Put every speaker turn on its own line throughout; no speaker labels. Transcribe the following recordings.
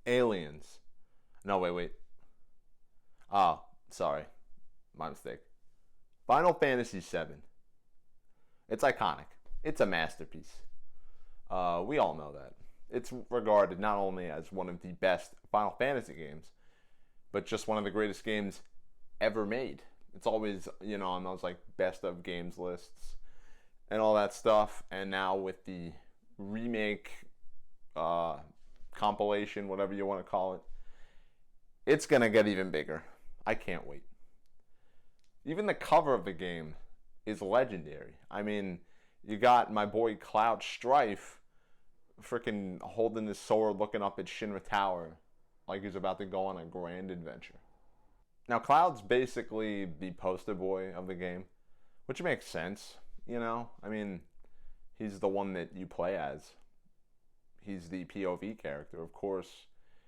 Aliens. No, wait. Oh, sorry. My mistake. Final Fantasy VII. It's iconic. It's a masterpiece. We all know that. It's regarded not only as one of the best Final Fantasy games, but just one of the greatest games ever made. It's always, on those like best of games lists and all that stuff. And now with the remake compilation, whatever you want to call it, it's going to get even bigger. I can't wait. Even the cover of the game is legendary. I mean, you got my boy Cloud Strife freaking holding his sword looking up at Shinra Tower like he's about to go on a grand adventure. Now, Cloud's basically the poster boy of the game, which makes sense, I mean, he's the one that you play as. He's the POV character. Of course,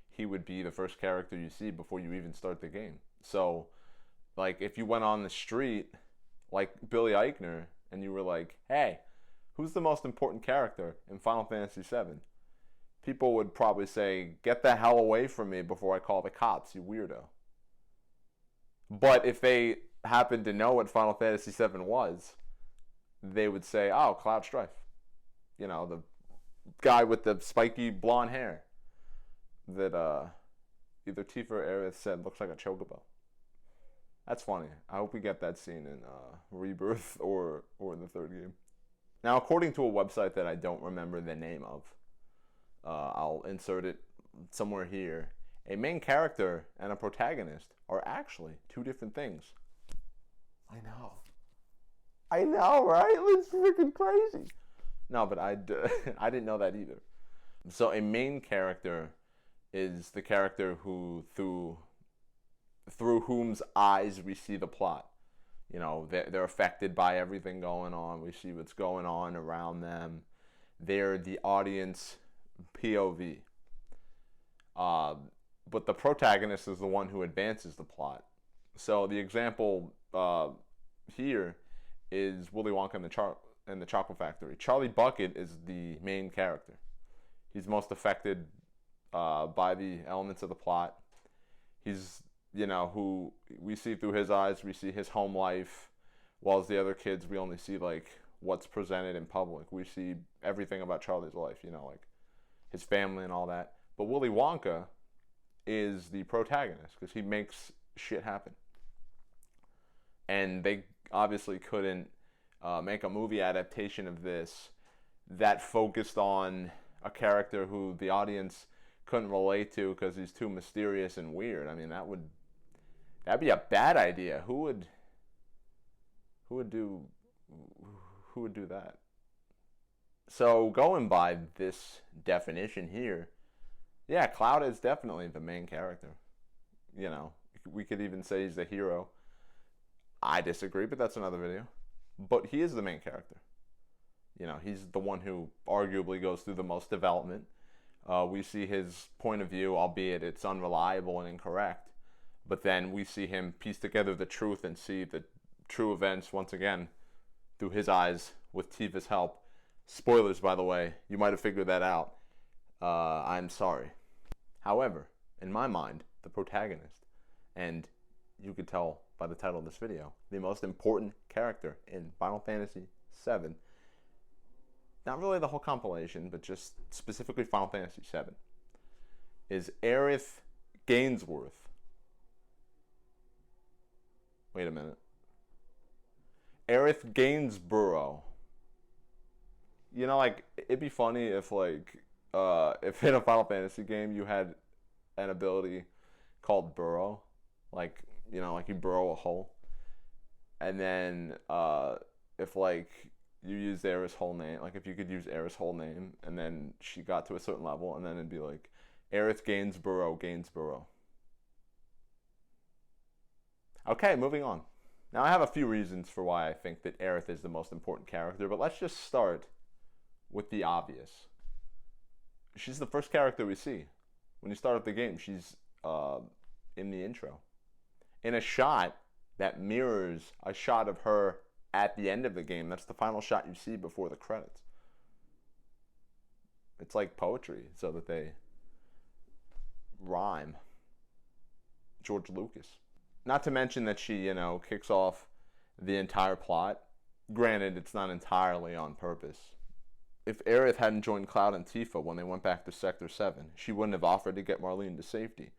he would be the first character you see before you even start the game. So, like, if you went on the street, like Billy Eichner, and you were like, hey, who's the most important character in Final Fantasy VII? People would probably say, get the hell away from me before I call the cops, you weirdo. But if they happened to know what Final Fantasy VII was, they would say, oh, Cloud Strife. The guy with the spiky blonde hair that either Tifa or Aerith said looks like a chocobo. That's funny. I hope we get that scene in Rebirth or in the third game. Now, according to a website that I don't remember the name of, I'll insert it somewhere here. A main character and a protagonist are actually two different things. I know, right? It's freaking crazy. No, but I didn't know that either. So a main character is the character who through whom's eyes we see the plot. They're affected by everything going on. We see what's going on around them. They're the audience POV. But the protagonist is the one who advances the plot. So the example here is Willy Wonka and the Chocolate Factory. Charlie Bucket is the main character. He's most affected by the elements of the plot. He's, who we see through his eyes, we see his home life, while as the other kids, we only see, like, what's presented in public. We see everything about Charlie's life, like his family and all that. But Willy Wonka is the protagonist because he makes shit happen. And they obviously couldn't make a movie adaptation of this that focused on a character who the audience couldn't relate to because he's too mysterious and weird. I mean, that'd be a bad idea. Who would do that? So going by this definition here, yeah, Cloud is definitely the main character. We could even say he's the hero. I disagree, but that's another video. But he is the main character. He's the one who arguably goes through the most development. We see his point of view, albeit it's unreliable and incorrect. But then we see him piece together the truth and see the true events once again through his eyes with Tifa's help. Spoilers, by the way. You might have figured that out. I'm sorry. However, in my mind, the protagonist, and you could tell by the title of this video, the most important character in Final Fantasy VII, not really the whole compilation, but just specifically Final Fantasy VII, is Aerith Gainsworth. Wait a minute. Aerith Gainsborough. It'd be funny if, if in a Final Fantasy game you had an ability called Burrow, like you burrow a hole, and then if you use Aerith's whole name, like if you could use Aerith's whole name, and then she got to a certain level, and then it'd be like Aerith Gainsborough. Okay, moving on. Now I have a few reasons for why I think that Aerith is the most important character, but let's just start with the obvious. She's the first character we see. When you start up the game, she's in the intro. In a shot that mirrors a shot of her at the end of the game. That's the final shot you see before the credits. It's like poetry, so that they rhyme. George Lucas. Not to mention that she, kicks off the entire plot. Granted, it's not entirely on purpose. If Aerith hadn't joined Cloud and Tifa when they went back to Sector 7, she wouldn't have offered to get Marlene to safety,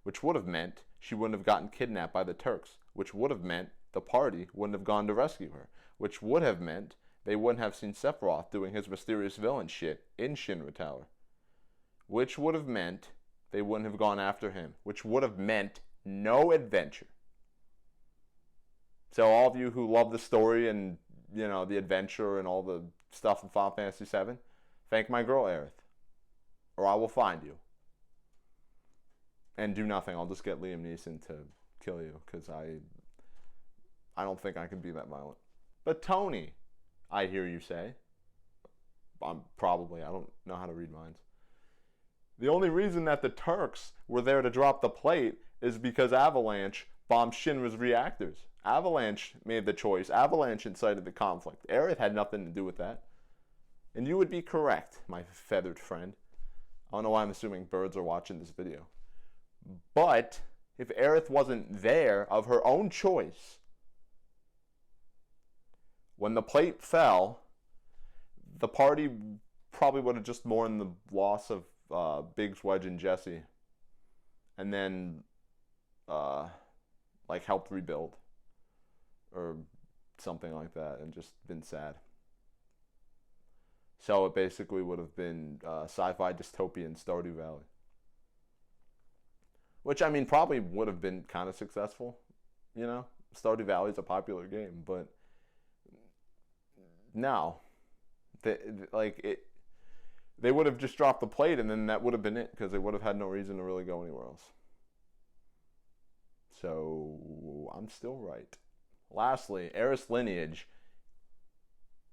which would have meant she wouldn't have gotten kidnapped by the Turks, which would have meant the party wouldn't have gone to rescue her, which would have meant they wouldn't have seen Sephiroth doing his mysterious villain shit in Shinra Tower, which would have meant they wouldn't have gone after him, which would have meant no adventure. So all of you who love the story and, the adventure and all the stuff in Final Fantasy VII, thank my girl Aerith, or I will find you. And do nothing. I'll just get Liam Neeson to kill you, because I don't think I can be that violent. But Tony, I hear you say. I don't know how to read minds. The only reason that the Turks were there to drop the plate is because Avalanche bombed Shinra's reactors. Avalanche made the choice. Avalanche incited the conflict. Aerith had nothing to do with that. And you would be correct, my feathered friend. I don't know why I'm assuming birds are watching this video. But if Aerith wasn't there of her own choice, when the plate fell, the party probably would have just mourned the loss of Biggs, Wedge, and Jesse. And then, helped rebuild. Or something like that, and just been sad. So it basically would have been sci-fi dystopian Stardew Valley. Which, probably would have been kind of successful. Stardew Valley is a popular game, but no. They would have just dropped the plate, and then that would have been it, because they would have had no reason to really go anywhere else. So, I'm still right. Lastly, Aerith's lineage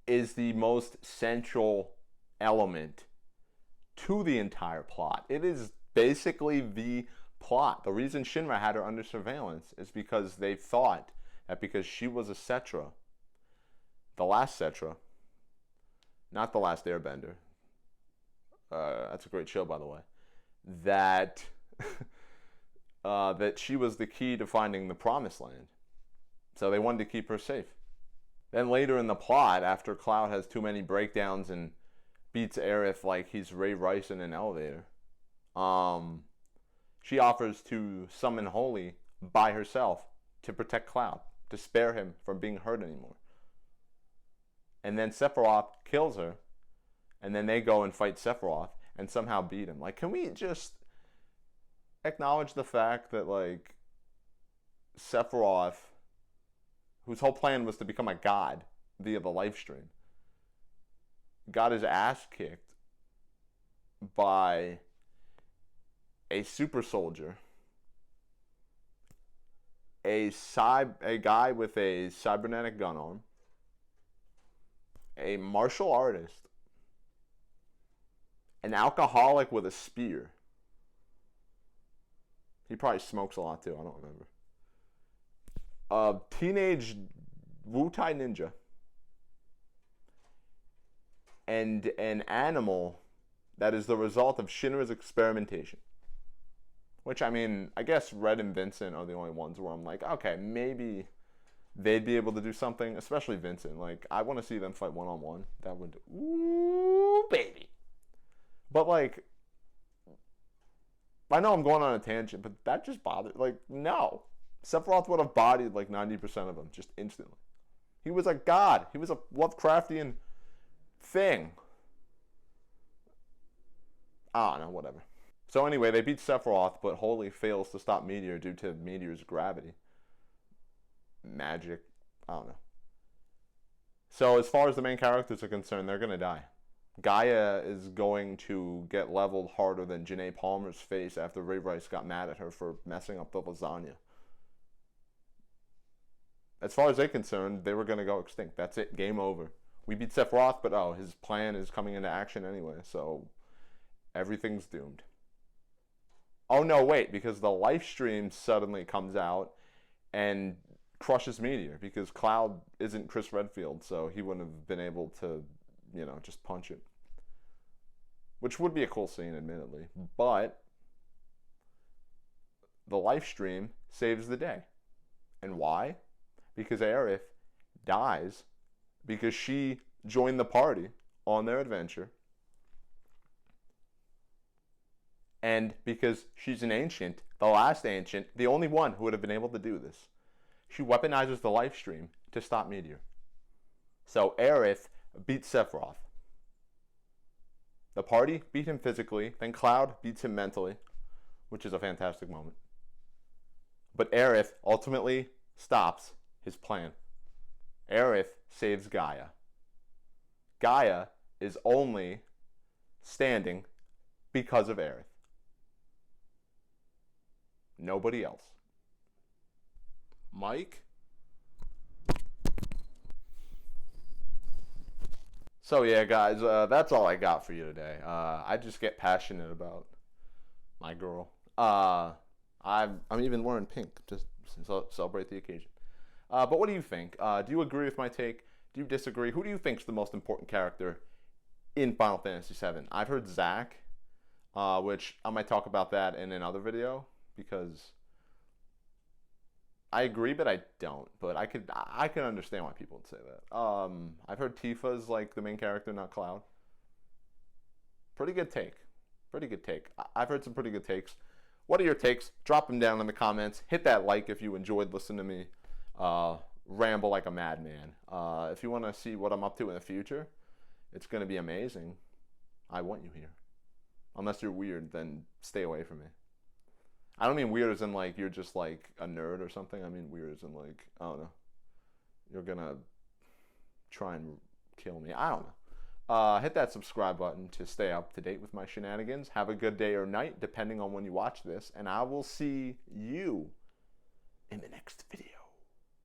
is the most central element to the entire plot. It is basically the plot. The reason Shinra had her under surveillance is because they thought that because she was a Cetra, the last Cetra, not the last Airbender, that's a great show, by the way, that that she was the key to finding the Promised Land. So they wanted to keep her safe. Then later in the plot, after Cloud has too many breakdowns and beats Aerith like he's Ray Rice in an elevator, she offers to summon Holy by herself to protect Cloud, to spare him from being hurt anymore. And then Sephiroth kills her, and then they go and fight Sephiroth and somehow beat him. Can we just acknowledge the fact that, Sephiroth, whose whole plan was to become a god via the live stream, got his ass kicked by a super soldier, a guy with a cybernetic gun arm, a martial artist, an alcoholic with a spear. He probably smokes a lot too, I don't remember. A teenage Wu-Tai ninja, and an animal that is the result of Shinra's experimentation. Which, I guess Red and Vincent are the only ones where I'm like, okay, maybe they'd be able to do something, especially Vincent. I want to see them fight one-on-one. That would, ooh, baby. But, I know I'm going on a tangent, but that just bothered, no. Sephiroth would have bodied 90% of them just instantly. He was a god. He was a Lovecraftian thing. I don't know, whatever. So anyway, they beat Sephiroth, but Holy fails to stop Meteor due to Meteor's gravity. Magic. I don't know. So as far as the main characters are concerned, they're going to die. Gaia is going to get leveled harder than Janae Palmer's face after Ray Rice got mad at her for messing up the lasagna. As far as they're concerned, they were going to go extinct. That's it. Game over. We beat Sephiroth, but his plan is coming into action anyway, so everything's doomed. Oh no, wait, because the live stream suddenly comes out and crushes Meteor, because Cloud isn't Chris Redfield, so he wouldn't have been able to, just punch it. Which would be a cool scene, admittedly. But the live stream saves the day. And why? Because Aerith dies because she joined the party on their adventure. And because she's an ancient, the last ancient, the only one who would have been able to do this, she weaponizes the live stream to stop Meteor. So Aerith beats Sephiroth. The party beat him physically, then Cloud beats him mentally, which is a fantastic moment. But Aerith ultimately stops his plan. Aerith saves Gaia. Gaia is only standing because of Aerith. Nobody else. Mike? So yeah, guys, that's all I got for you today. I just get passionate about my girl. I'm even wearing pink just to celebrate the occasion. But what do you think? Do you agree with my take? Do you disagree? Who do you think is the most important character in Final Fantasy VII? I've heard Zack, which I might talk about that in another video because I agree, but I don't. But I can understand why people would say that. I've heard Tifa's like the main character, not Cloud. Pretty good take. Pretty good take. I've heard some pretty good takes. What are your takes? Drop them down in the comments. Hit that like if you enjoyed listening to me ramble like a madman. If you want to see what I'm up to in the future, it's going to be amazing. I want you here. Unless you're weird, then stay away from me. I don't mean weird as in like you're just like a nerd or something. I mean weird as in like, I don't know, you're going to try and kill me. I don't know. Hit that subscribe button to stay up to date with my shenanigans. Have a good day or night, depending on when you watch this. And I will see you in the next video.